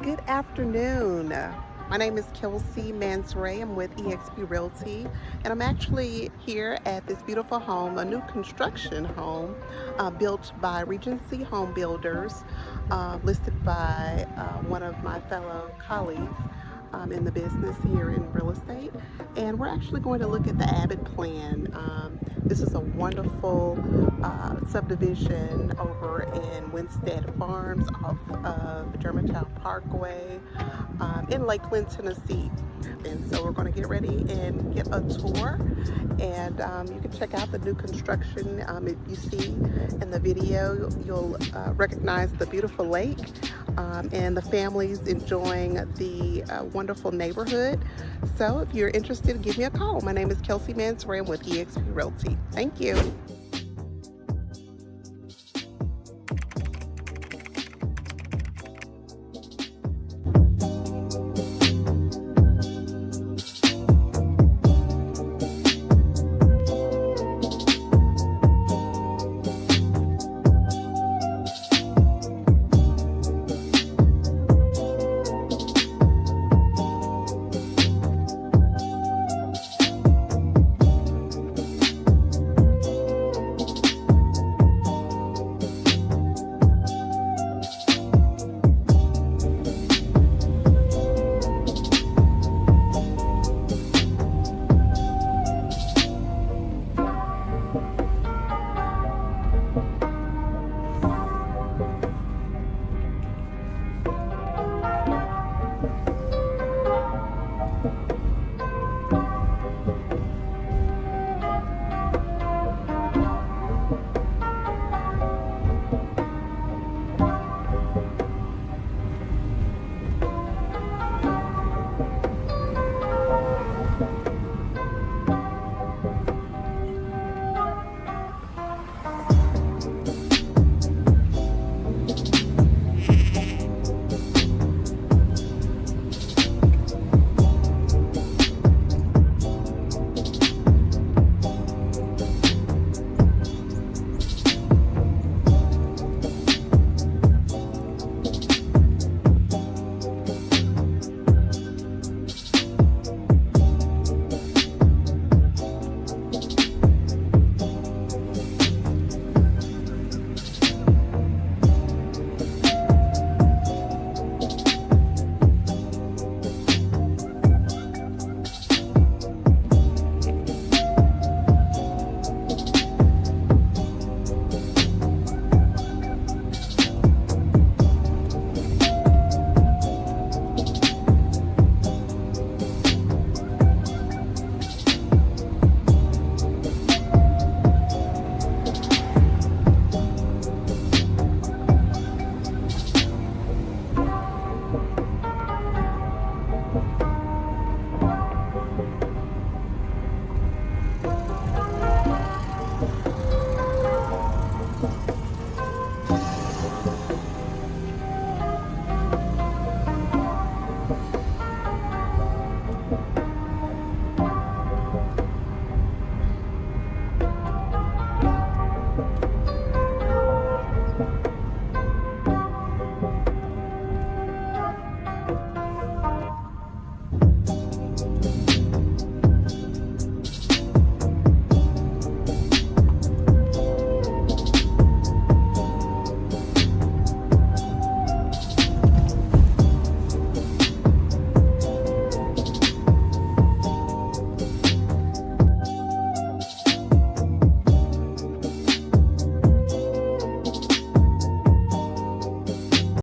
Good afternoon. My name is Kelsey Mansray. I'm with EXP Realty, and I'm actually here at this beautiful home, a new construction home built by Regency Home Builders, listed by one of my fellow colleagues in the business here in real estate. And we're actually going to look at the Abbott plan. This is a wonderful subdivision over in Winstead Farms off of Germantown Parkway in Lakeland, Tennessee. And so we're going to get ready and get a tour, and you can check out the new construction. If you see in the video, you'll recognize the beautiful lake and the families enjoying the wonderful neighborhood. So if you're interested, give me a call. My name is Kelsey Mansray. I'm with EXP Realty. Thank you.